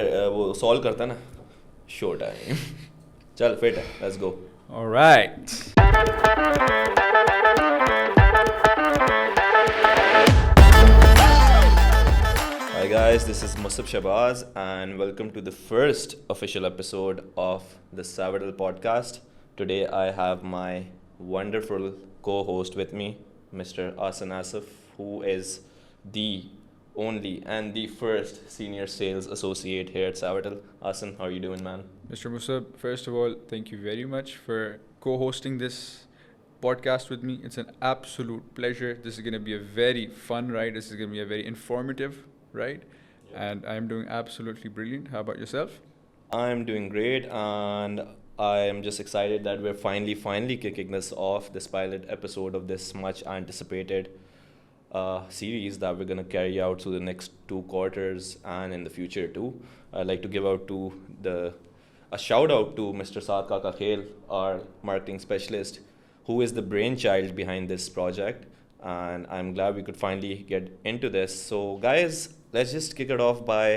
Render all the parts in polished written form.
वो सॉल्व करता है ना शो टाइम चल फिट है let's go All right. Hi guys, this is Musab Shabazz and welcome to the first official episode of the Savvital podcast. Today I have my wonderful co-host with me, Mr. Ahsan Asif, who is the only and the first senior sales associate here at Savvital. Ahsan, how are you doing, man? Mr. Musab, first of all, thank you very much for co-hosting this podcast with me. It's an absolute pleasure. This is going to be a very fun ride. This is going to be a very informative ride. And I'm doing absolutely brilliant. How about yourself? I'm doing great, and I am just excited that we're finally kicking this off, this pilot episode of this much anticipated series that we're going to carry out through the next 2 quarters and in the future too. I'd like to give out to a shout out to Mr. Saad Kaka Khel, our marketing specialist, who is the brainchild behind this project. And I'm glad we could finally get into this. So, guys, let's just kick it off by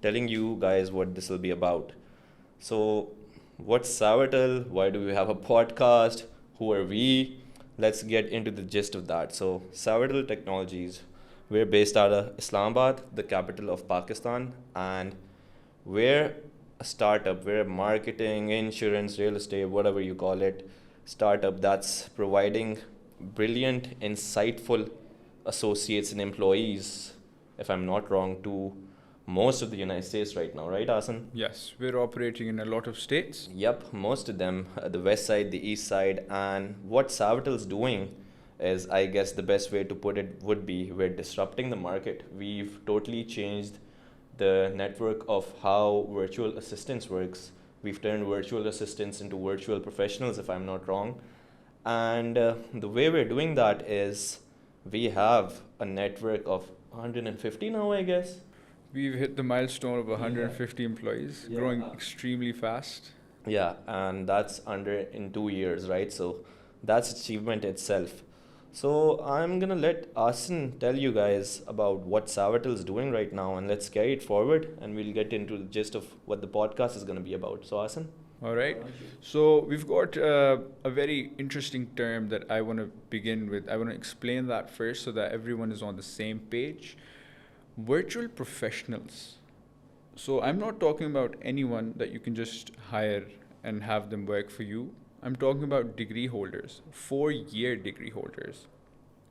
telling you guys what this will be about. So, what's Savvital? Why do we have a podcast? Who are we? Let's get into the gist of that. So, Savvital Technologies, we're based out of Islamabad, the capital of Pakistan, and we're a startup. We're a marketing, insurance, real estate, whatever you call it, startup that's providing brilliant, insightful associates and employees, if I'm not wrong, to most of the United States right now, right, Asan? Yes, we're operating in a lot of states. Yep, most of them, the west side, the east side, and what Savvital's doing is, I guess the best way to put it would be, we're disrupting the market. We've totally changed the network of how virtual assistants works. We've turned virtual assistants into virtual professionals, if I'm not wrong. And the way we're doing that is we have a network of 150 now, I guess. We've hit the milestone of 150 employees, Yeah. growing extremely fast. Yeah, and that's in 2 years, right? So that's achievement itself. So I'm gonna let Asin tell you guys about what Savvital is doing right now, and let's carry it forward, and we'll get into the gist of what the podcast is gonna be about. So Asin. All right. So we've got a very interesting term that I want to begin with. I want to explain that first so that everyone is on the same page. Virtual professionals. So I'm not talking about anyone that you can just hire and have them work for you. I'm talking about degree holders, 4-year degree holders.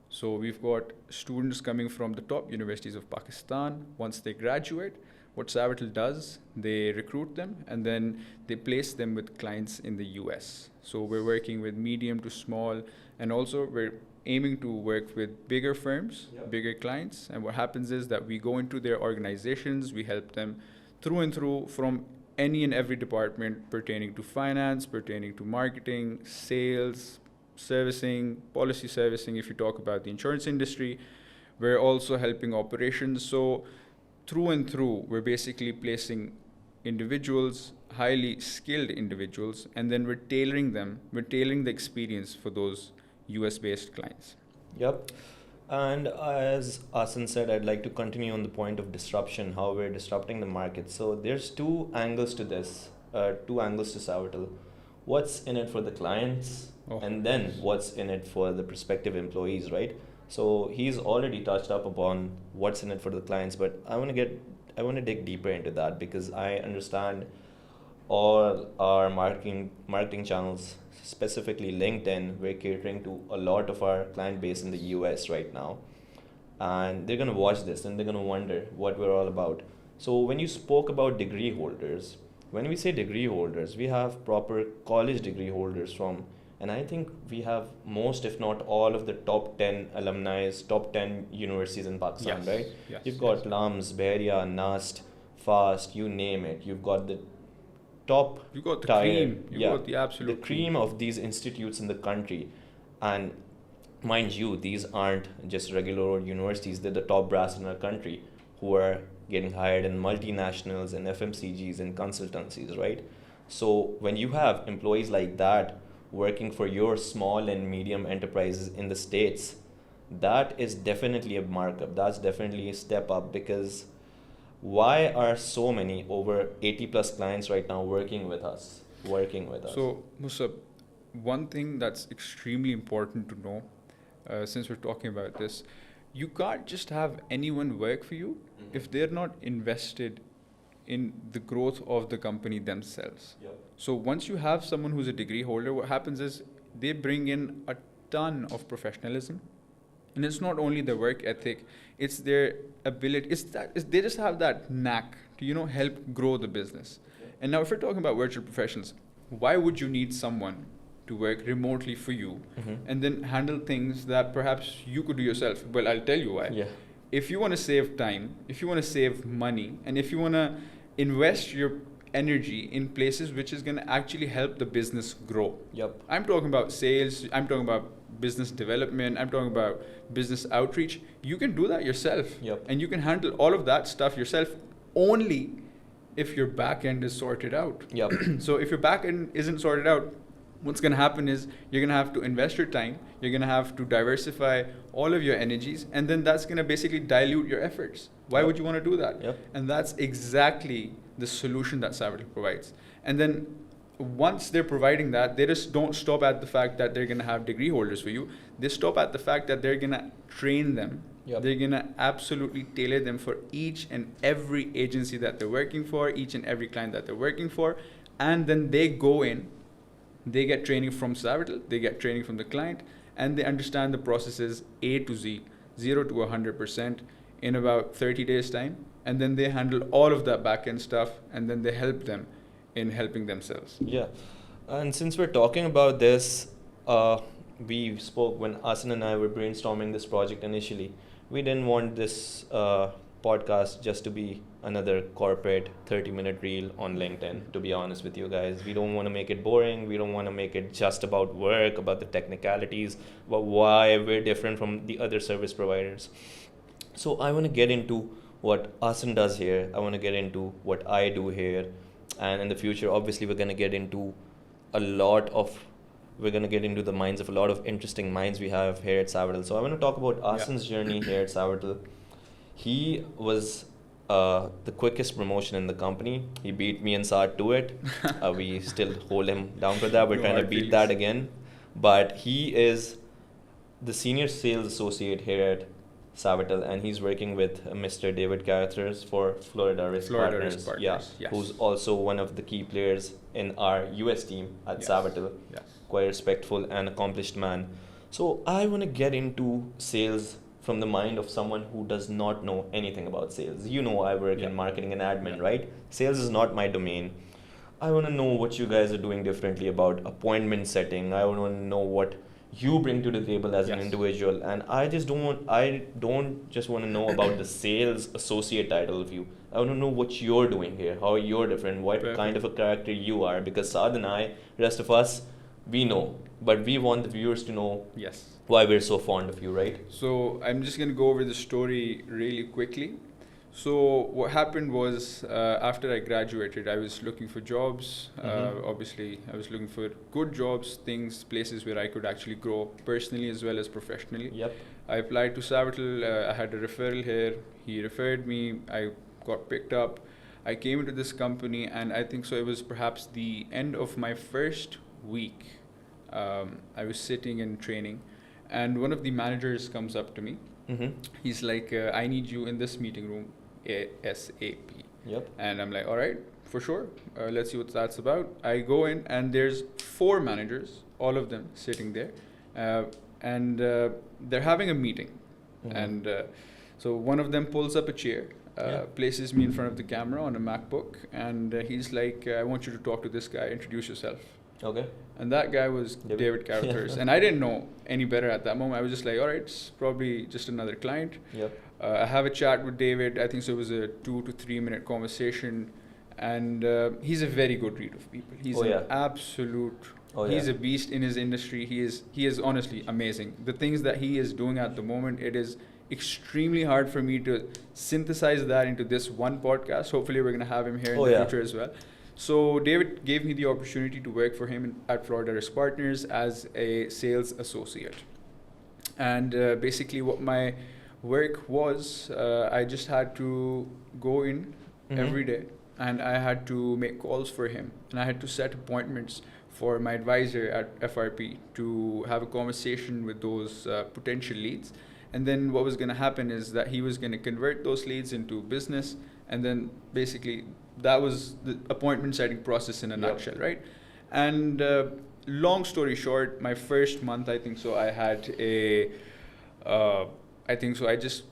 So we've got students coming from the top universities of Pakistan. Once they graduate, what Savvital does, they recruit them and then they place them with clients in the US. So we're working with medium to small, and also we're aiming to work with bigger firms, bigger clients. And what happens is that we go into their organizations, we help them through and through from any and every department pertaining to finance, pertaining to marketing, sales, servicing, policy servicing. If you talk about the insurance industry, we're also helping operations. So through and through, we're basically placing individuals, highly skilled individuals, and then we're tailoring the experience for those US-based clients. Yep. And as Asan said, I'd like to continue on the point of disruption, how we're disrupting the market. So there's two angles to this, two angles to Savvital. What's in it for the clients, and then what's in it for the prospective employees, right? So he's already touched up upon what's in it for the clients, but I want to dig deeper into that, because I understand all our marketing channels, specifically LinkedIn, we're catering to a lot of our client base in the US right now. And they're going to watch this and they're going to wonder what we're all about. So when you spoke about degree holders, when we say degree holders, we have proper college degree holders from, and I think we have most, if not all, of the top 10 alumni, top 10 universities in Pakistan, right? Yes. You've got LAMS, Behria, NAST, FAST, you name it. You've got the top You got the tier, cream. You got the absolute cream of these institutes in the country. And mind you, these aren't just regular old universities, they're the top brass in our country who are getting hired in multinationals and FMCGs and consultancies, right? So when you have employees like that working for your small and medium enterprises in the States, that is definitely a markup. That's definitely a step up, because why are so many, over 80 plus clients right now working with us? So, Musab, one thing that's extremely important to know, since we're talking about this, you can't just have anyone work for you if they're not invested in the growth of the company themselves. Yep. So once you have someone who's a degree holder, what happens is they bring in a ton of professionalism. And it's not only their work ethic, it's their ability, they just have that knack to, help grow the business. And now if we're talking about virtual professionals, why would you need someone to work remotely for you and then handle things that perhaps you could do yourself? Well, I'll tell you why. Yeah. If you want to save time, if you want to save money, and if you want to invest your energy in places which is going to actually help the business grow. Yep. I'm talking about sales, I'm talking about business development, I'm talking about business outreach. You can do that yourself. Yep. And you can handle all of that stuff yourself only if your back end is sorted out. Yep. So if your back end isn't sorted out, what's going to happen is you're going to have to invest your time, you're going to have to diversify all of your energies, and then that's going to basically dilute your efforts. Why would you want to do that? Yep. And that's exactly the solution that Savvital provides. And then once they're providing that, they just don't stop at the fact that they're going to have degree holders for you. They stop at the fact that they're going to train them. Yep. They're going to absolutely tailor them for each and every agency that they're working for, each and every client that they're working for. And then they go in, they get training from Savvital, they get training from the client, and they understand the processes A to Z, 0 to 100% in about 30 days time. And then they handle all of that back-end stuff, and then they help them in helping themselves. Yeah. And since we're talking about this, we spoke when Ahsan and I were brainstorming this project initially. We didn't want this podcast just to be another corporate 30-minute reel on LinkedIn, to be honest with you guys. We don't want to make it boring. We don't want to make it just about work, about the technicalities, about why we're different from the other service providers. So I want to get into what Ahsan does here. I want to get into what I do here. And in the future, obviously, we're going to get into the minds of a lot of interesting minds we have here at Savvital. So I want to talk about Ahsan's journey here at Savvital. He was the quickest promotion in the company. He beat me and Saad to it. We still hold him down for that. We're trying to beat that again. But he is the senior sales associate here at Savvital, and he's working with Mr. David Carruthers for Florida Risk Partners. Yeah, yes. Who's also one of the key players in our US team at Savvital. Yes. Quite respectful and accomplished man. So I want to get into sales from the mind of someone who does not know anything about sales. You know, I work in marketing and admin, right? Sales is not my domain. I want to know what you guys are doing differently about appointment setting. I want to know what you bring to the table as an individual, and I don't just want to know about the sales associate title of you. I want to know what you're doing here, how you're different, what kind of a character you are, because Saad and I, rest of us, we know, but we want the viewers to know why we're so fond of you, right? So I'm just going to go over the story really quickly. So what happened was, after I graduated, I was looking for jobs. Obviously, I was looking for good jobs, places where I could actually grow personally as well as professionally. Yep. I applied to Savvital. I had a referral here. He referred me. I got picked up. I came into this company, and I think so it was perhaps the end of my first week. I was sitting in training, and one of the managers comes up to me. He's like, I need you in this meeting room ASAP. Yep. And I'm like, all right, for sure. Let's see what that's about. I go in, and there's 4 managers, all of them sitting there. And they're having a meeting. And so one of them pulls up a chair, places me in front of the camera on a MacBook. And he's like, I want you to talk to this guy, introduce yourself. Okay. And that guy was David Carruthers. And I didn't know any better at that moment. I was just like, all right, it's probably just another client. Yep. I have a chat with David. I think so it was a 2 to 3 minute conversation. And he's a very good read of people. He's an absolute... he's a beast in his industry. He is honestly amazing. The things that he is doing at the moment, it is extremely hard for me to synthesize that into this one podcast. Hopefully we're going to have him here in the future as well. So David gave me the opportunity to work for him at Florida Risk Partners as a sales associate. And basically what Work was I just had to go in every day, and I had to make calls for him, and I had to set appointments for my advisor at FRP to have a conversation with those potential leads. And then what was going to happen is that he was going to convert those leads into business, and then basically that was the appointment setting process in a nutshell, right? And long story short, my first month, I think so, I had I just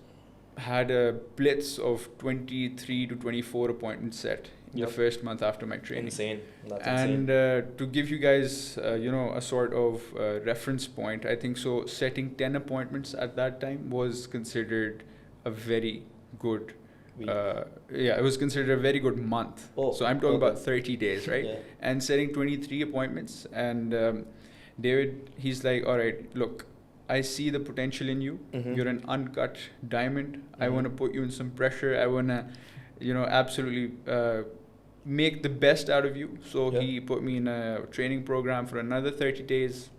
had a blitz of 23 to 24 appointments set in the first month after my training. Insane. That's And insane. to give you guys, a sort of reference point, I think so, setting 10 appointments at that time was considered a very good, Week. it was considered a very good month. Oh, so I'm talking okay. about 30 days, right? Yeah. And setting 23 appointments. And David, he's like, all right, look, I see the potential in you. You're an uncut diamond. I want to put you in some pressure. I want to, absolutely make the best out of you. So he put me in a training program for another 30 days.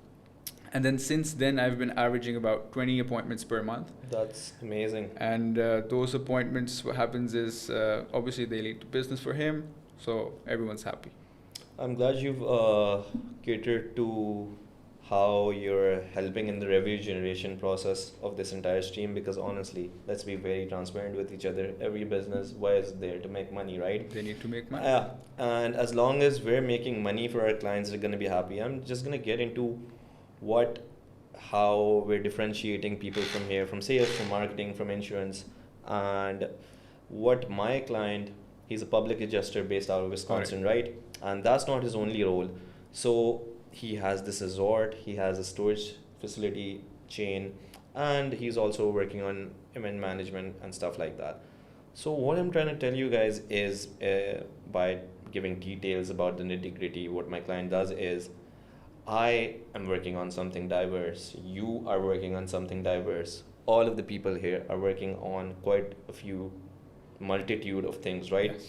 And then since then, I've been averaging about 20 appointments per month. That's amazing. And those appointments, what happens is, obviously they lead to business for him. So everyone's happy. I'm glad you've catered to how you're helping in the revenue generation process of this entire stream, because honestly, let's be very transparent with each other. Every business, why is there? To make money, right? They need to make money. Yeah, and as long as we're making money for our clients, they're going to be happy. I'm just going to get into how we're differentiating people from here, from sales, from marketing, from insurance, and what my client, he's a public adjuster based out of Wisconsin, right? And that's not his only role. So he has this resort, he has a storage facility chain, and he's also working on event management and stuff like that. So what I'm trying to tell you guys is, by giving details about the nitty-gritty, what my client does is, I am working on something diverse, you are working on something diverse, all of the people here are working on quite a few multitude of things, right? Yes.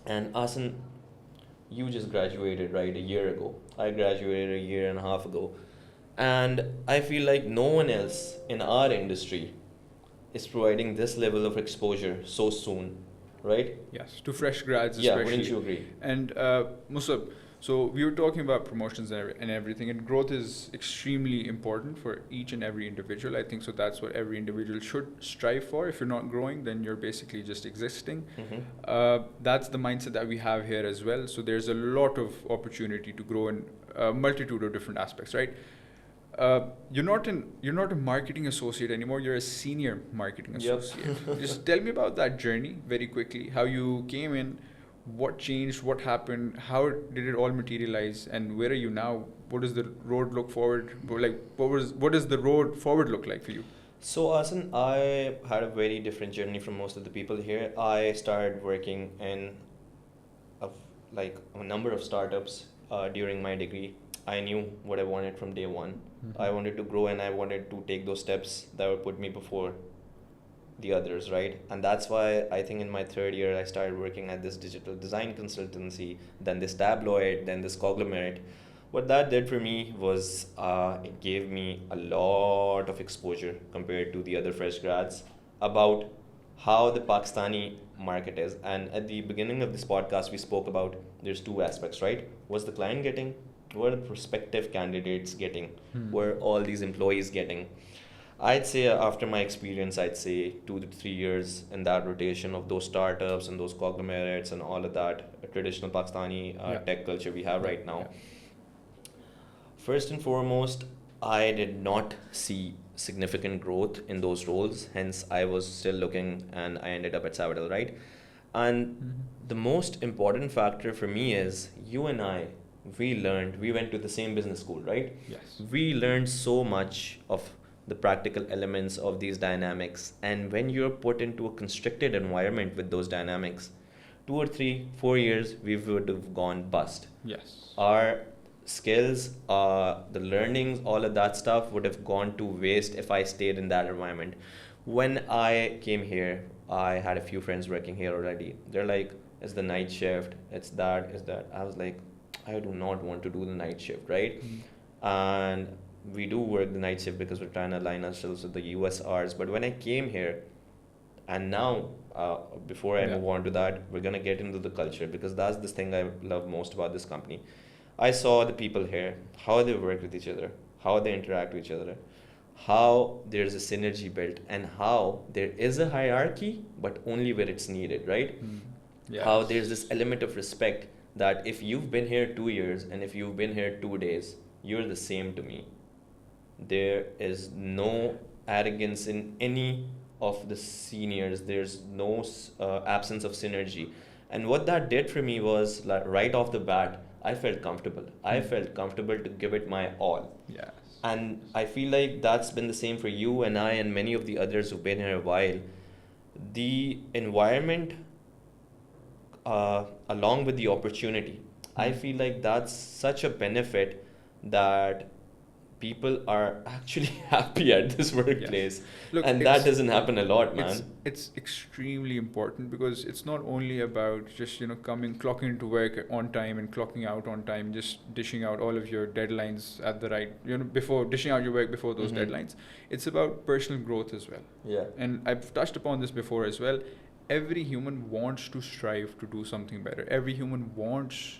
And Ahsan, you just graduated, right, a year ago. I graduated a year and a half ago. And I feel like no one else in our industry is providing this level of exposure so soon, right? Yes, to fresh grads Yeah, especially. wouldn't you agree? And Musab, so we were talking about promotions and everything, and growth is extremely important for each and every individual. I think so that's what every individual should strive for. If you're not growing, then you're basically just existing. That's the mindset that we have here as well. So there's a lot of opportunity to grow in a multitude of different aspects, right? You're not a marketing associate anymore. You're a senior marketing associate. Just tell me about that journey very quickly. How you came in, what changed, what happened, how did it all materialize, and where are you now? What does the road look forward? Like, what does the road forward look like for you? So, Ahsan, I had a very different journey from most of the people here. I started working in a number of startups during my degree. I knew what I wanted from day one. I wanted to grow, and I wanted to take those steps that would put me before the others, right? And that's why I think in my third year I started working at this digital design consultancy, then this tabloid, then this conglomerate. What that did for me was it gave me a lot of exposure compared to the other fresh grads about how the Pakistani market is. And at the beginning of this podcast, we spoke about there's two aspects, right? What's the client getting? What are the prospective candidates getting? What are all these employees getting? I'd say after my experience, I'd say 2 to 3 years in that rotation of those startups and those conglomerates and all of that traditional Pakistani tech culture we have right now. First and foremost, I did not see significant growth in those roles. Hence, I was still looking, and I ended up at Savvital, right? And the most important factor for me is you and I, we went to the same business school, right? Yes. We learned so much of the practical elements of these dynamics. And when you're put into a constricted environment with those dynamics, 2 or 3, 4 years, we would have gone bust. Yes. Our skills, the learnings, all of that stuff would have gone to waste if I stayed in that environment. When I came here, I had a few friends working here already. They're like, it's the night shift, it's that. I was like, I do not want to do the night shift, right? And we do work the night shift because we're trying to align ourselves with the US hours. But when I came here, and now, before I move on to that, we're gonna get into the culture, because that's this thing I love most about this company. I saw the people here, how they work with each other, how they interact with each other, how there's a synergy built, and how there is a hierarchy, but only where it's needed, right? Yes. How there's this element of respect that if you've been here 2 years and if you've been here 2 days, you're the same to me. There is no arrogance in any of the seniors. There's no absence of synergy. And what that did for me was, like, right off the bat, I felt comfortable. I felt comfortable to give it my all. Yes. And I feel like that's been the same for you and I and many of the others who've been here a while. The environment, along with the opportunity, I feel like that's such a benefit that people are actually happy at this workplace. Look, and that doesn't happen a lot, man. It's extremely important, because it's not only about just, clocking into work on time and clocking out on time, just dishing out all of your deadlines at the right, before dishing out your work before those deadlines. It's about personal growth as well. Yeah. And I've touched upon this before as well. Every human wants to strive to do something better. Every human wants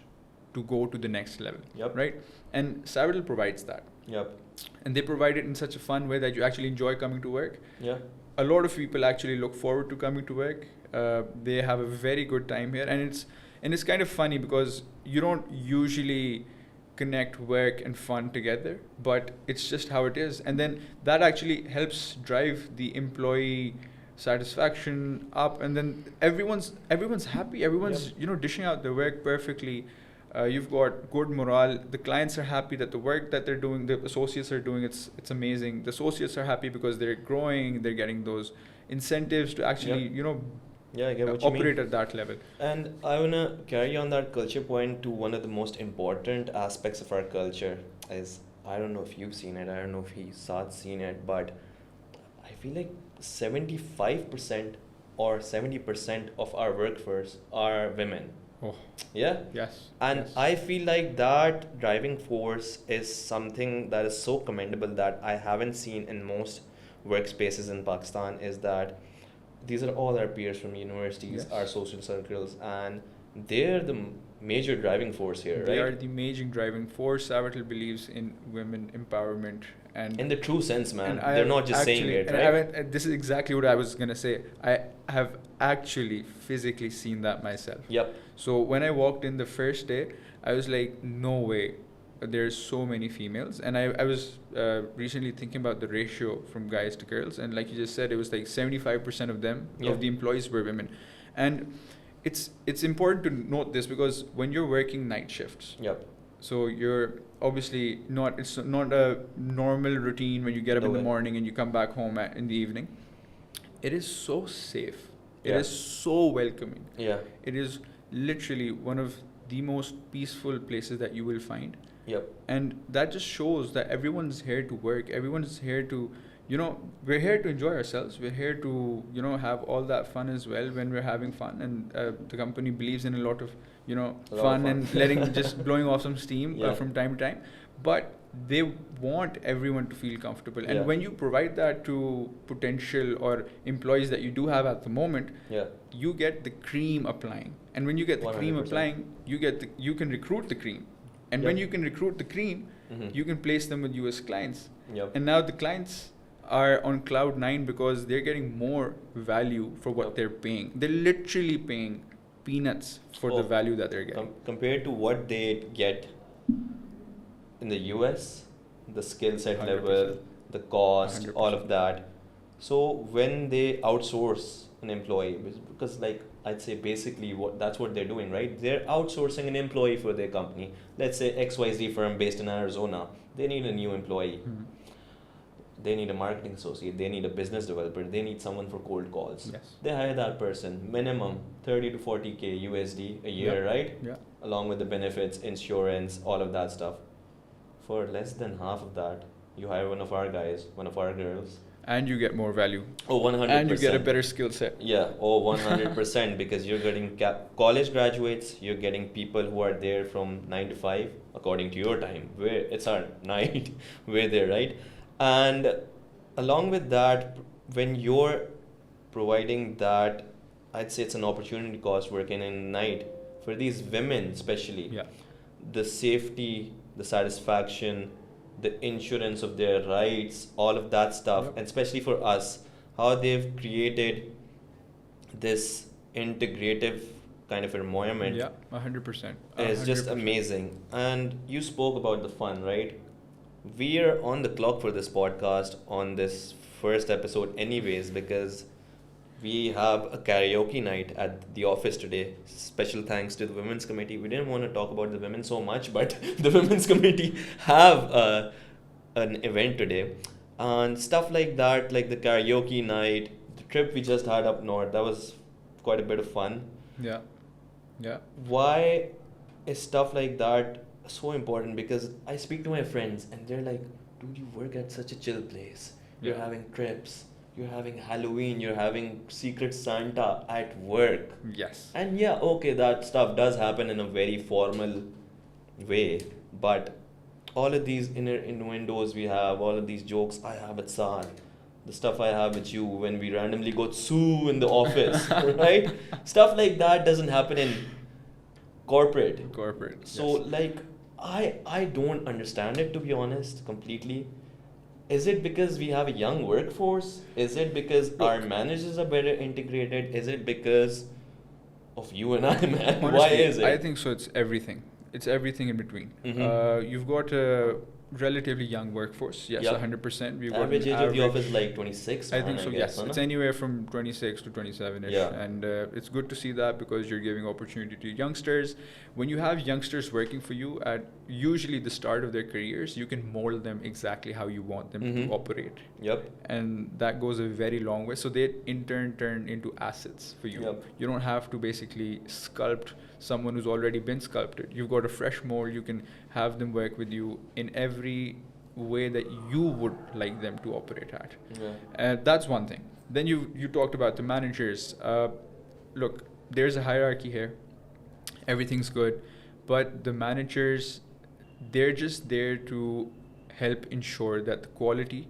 to go to the next level. Yep. Right? And Savvital provides that. Yep. And they provide it in such a fun way that you actually enjoy coming to work. Yeah. A lot of people actually look forward to coming to work. They have a very good time here, and it's kind of funny because you don't usually connect work and fun together, but it's just how it is. And then that actually helps drive the employee satisfaction up, and then everyone's happy. Everyone's dishing out their work perfectly. You've got good morale. The clients are happy that the work that they're doing, the associates are doing, it's amazing. The associates are happy because they're growing, they're getting those incentives to actually, I get what you operate mean. at that level. And I want to carry on that culture point to one of the most important aspects of our culture is, I don't know if you've seen it, I don't know if Saad's seen it, but I feel like 75% or 70% of our workforce are women. Oh. Yeah? Yes. And yes. I feel like that driving force is something that is so commendable that I haven't seen in most workspaces in Pakistan, is that these are all our peers from universities, our social circles, and they're the major driving force here, They right? are the major driving force. Savvital believes in women empowerment. And in the true sense, man. and They're not just saying it, right? This is exactly what I was going to say. I have actually physically seen that myself. Yep. So when I walked in the first day, I was like, no way. There's so many females. And I was recently thinking about the ratio from guys to girls. And like you just said, it was like 75% of them, of the employees were women. And it's important to note this, because when you're working night shifts, so you're obviously it's not a normal routine when you get up in the morning and you come back home in the evening. It is so safe. It is so welcoming. Yeah. It is literally one of the most peaceful places that you will find. Yep. And that just shows that everyone's here to work. Everyone's here to, we're here to enjoy ourselves. We're here to, have all that fun as well when we're having fun. And the company believes in a lot of, fun and just blowing off some steam from time to time. But they want everyone to feel comfortable. And when you provide that to potential or employees that you do have at the moment, you get the cream applying. And when you get the 100%. Cream applying, you can recruit the cream. And when you can recruit the cream, you can place them with US clients. And now the clients are on cloud 9 because they're getting more value for what they're paying. They're literally paying peanuts for the value that they're getting. Compared to what they get in the US, the skill set 100%. Level, the cost, 100%. All of that. So when they outsource an employee, because like I'd say basically that's what they're doing, right? They're outsourcing an employee for their company. Let's say XYZ firm based in Arizona. They need a new employee. Mm-hmm. They need a marketing associate. They need a business developer. They need someone for cold calls. Yes. They hire that person, minimum 30 to 40K USD a year, right? Yeah. Along with the benefits, insurance, all of that stuff. For less than half of that, you hire one of our guys, one of our girls. and you get more value. Oh, 100%. And you get a better skill set. Yeah, oh, 100%, because you're getting college graduates, you're getting people who are there from 9 to 5, according to your time, where it's our night, we're there, right? And along with that, when you're providing that, I'd say it's an opportunity cost working in night for these women, especially. Yeah. The safety, the satisfaction, the insurance of their rights, all of that stuff, Yep. and especially for us, how they've created this integrative kind of environment Yeah, 100%. is just 100%. amazing. And you spoke about the fun, right? We are on the clock for this podcast on this first episode, anyways, because we have a karaoke night at the office today. Special thanks to the women's committee. We didn't want to talk about the women so much, but the women's committee have an event today. And stuff like that, like the karaoke night, the trip we just had up north, that was quite a bit of fun. Yeah. Yeah. Why is stuff like that so important? Because I speak to my friends and they're like, dude, you work at such a chill place. You're Yeah. having trips, you're having Halloween, you're having Secret Santa at work. Yes. And yeah, okay, that stuff does happen in a very formal way, but all of these inner innuendos we have, all of these jokes I have at Saad, the stuff I have with you when we randomly go Sue in the office, right? Stuff like that doesn't happen in corporate. Corporate. So yes. like I don't understand it, to be honest, completely. Is it because we have a young workforce? Is it because our managers are better integrated? Is it because of you and I, man? Honestly, Why is it? I think so. It's everything. It's everything in between. Mhm. You've got a relatively young workforce. Yes, Yep. 100%. We've got Average an age of the average- office is like 26, I man, think so. guess, Yes, huh? it's anywhere from 26 to 27ish, Yeah. and it's good to see that because you're giving opportunity to youngsters. When you have youngsters working for you at usually the start of their careers, you can mold them exactly how you want them Mhm. to operate, Yep. and that goes a very long way. So they in turn turn into assets for you. Yep. You don't have to basically sculpt someone who's already been sculpted. You've got a fresh mold. You can have them work with you in every way that you would like them to operate at. Yeah. That's one thing. Then you talked about the managers. Look, there's a hierarchy here. Everything's good, but the managers, they're just there to help ensure that the quality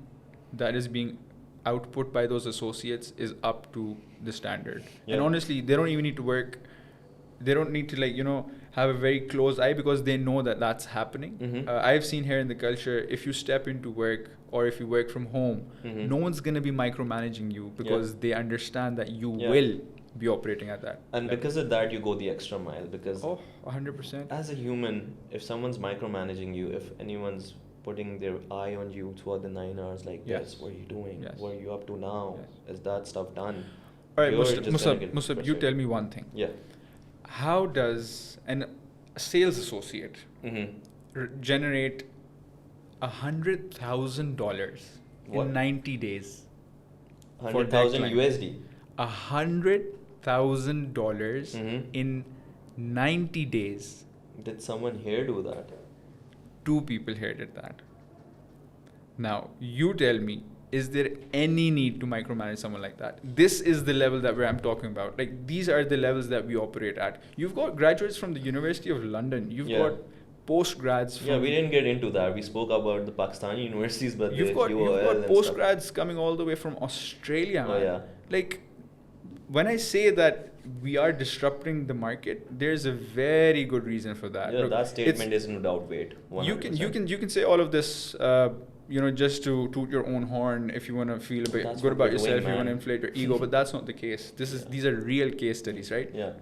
that is being output by those associates is up to the standard. Yeah. And honestly, they don't even need to work. They don't need to have a very close eye because they know that that's happening. Mhm. I've seen here in the culture, if you step into work or if you work from home, Mhm. no one's going to be micromanaging you because they understand that you Yeah. will be operating at that. And level. because of that, you go the extra mile. Because 100%. as a human, if someone's micromanaging you, if anyone's putting their eye on you throughout the 9 hours like Yes. this, what are you doing? Yes. What are you up to now? Yes. Is that stuff done? All right, You're just gonna Musab, get you frustrated. tell me one thing. Yeah. How does a sales associate Mm-hmm. generate $100,000 What? in 90 days? 100,000 client. USD. $100,000 Mhm. in 90 days. Did someone here do that? 2 people here did that. Now, you tell me, is there any need to micromanage someone like that? This is the level that I'm talking about. Like, these are the levels that we operate at. You've got graduates from the University of London. You've Yeah. got postgrads from... Yeah, we didn't get into that. We spoke about the Pakistani universities, but You've the got UOL and stuff. postgrads coming all the way from Australia, Oh, man. yeah. Like, when I say that we are disrupting the market, there's a very good reason for that. Yeah, Look, that it's- statement is no doubt weight. you can say all of this just to toot your own horn if you want to feel a bit That's good what about we're doing, yourself, you want to man. inflate your ego, but that's not the case. These are real case studies, right? Yeah.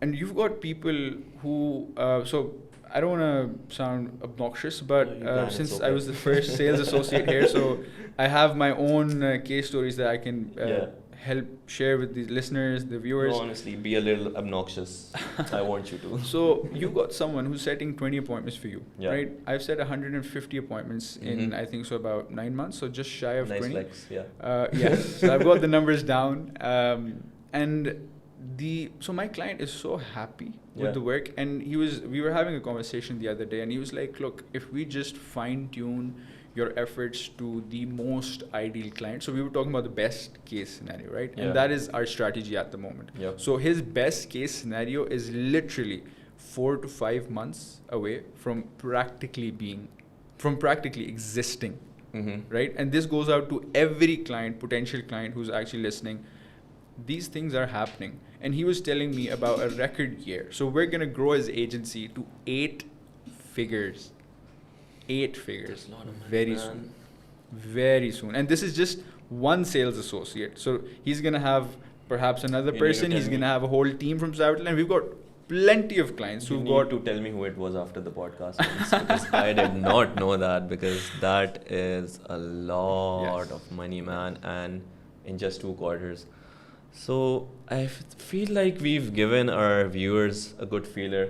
And you've got people who so I don't want to sound obnoxious, but No, you can, since it's I okay. was the first sales associate here, so I have my own case stories that I can Yeah. help share with the listeners, the viewers. No, honestly, be a little obnoxious. I want you to. So you've got someone who's setting 20 appointments for you, Yeah. right? I've set 150 appointments in, Mhm. I think so, about 9 months, so just shy of Nice 20. flex, yeah. Yes, so I've got the numbers down. And so my client is so happy with Yeah. the work, and we were having a conversation the other day, and he was like, look, if we just fine tune your efforts to the most ideal client. So we were talking about the best case scenario, right? Yeah. And that is our strategy at the moment. Yep. So his best case scenario is literally 4 to 5 months away from practically existing, right? And this goes out to every client, potential client who's actually listening. These things are happening. And he was telling me about a record year. So we're going to grow his agency to 8 figures. 8 figures. That's a lot of money, very man. soon. Very soon. And this is just one sales associate. So he's going to have perhaps another You need to person. tell He's me. going to have a whole team from Savvital. And we've got plenty of clients You who've need got to tell me who it was after the podcast ends, because I did not know that, because that is a lot Yes. of money, man, and in just 2 quarters. So I feel like we've given our viewers a good feeler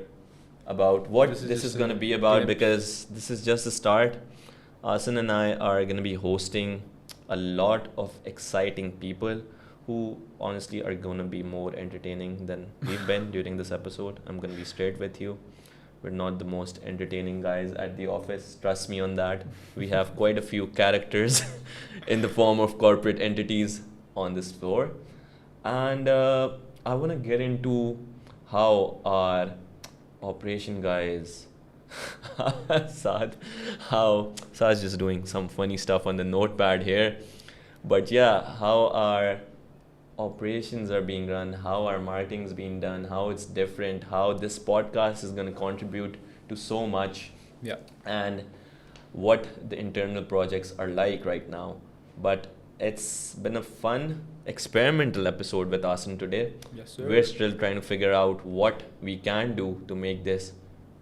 about what This is this just is going to a be about, glimpse. because this is just the start. Ahsan and I are going to be hosting a lot of exciting people who honestly are going to be more entertaining than we've been during this episode. I'm going to be straight with you. We're not the most entertaining guys at the office. Trust me on that. We have quite a few characters in the form of corporate entities on this floor. And I want to get into how our operation guys, Saad's just doing some funny stuff on the notepad here. But yeah, how our operations are being run, how our marketing is being done, how it's different, how this podcast is going to contribute to so much, Yeah. and what the internal projects are like right now. But it's been a fun experimental episode with Ahsan today. Yes, sir. We're still trying to figure out what we can do to make this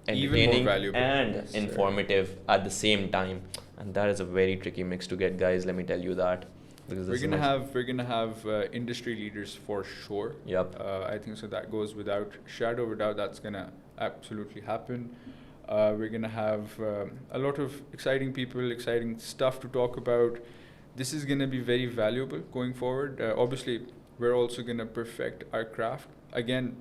Even more entertaining valuable. and Yes, sir. informative at the same time. And that is a very tricky mix to get, guys. Let me tell you that. Because We're this is gonna have industry leaders for sure. Yep. I think so. That goes without shadow of a doubt. That's gonna absolutely happen. We're gonna have a lot of exciting people, exciting stuff to talk about. This is gonna be very valuable going forward. Obviously, we're also gonna perfect our craft. Again,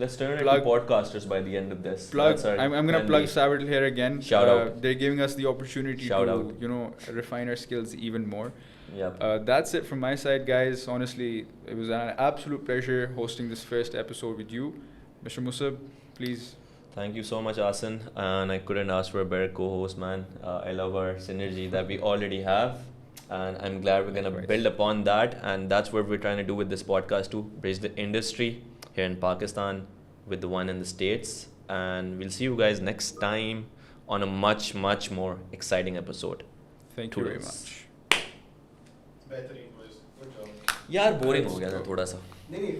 Let's turn plug- into podcasters by the end of this. plug. That's our I'm gonna handy- plug Savvital here again. Shout out. They're giving us the opportunity Shout to out. refine our skills even more. Yep. That's it from my side, guys. Honestly, it was an absolute pleasure hosting this first episode with you. Mr. Musab, please. Thank you so much, Ahsan. And I couldn't ask for a better co-host, man. I love our synergy that we already have. And I'm glad we're going to Likewise. build upon that. And that's what we're trying to do with this podcast too. Bridge the industry here in Pakistan with the one in the States. And we'll see you guys next time on a much, much more exciting episode. Thank you very Toodles. much. बेहतरीन boys good job यार boring हो गया था थोड़ा सा नहीं नहीं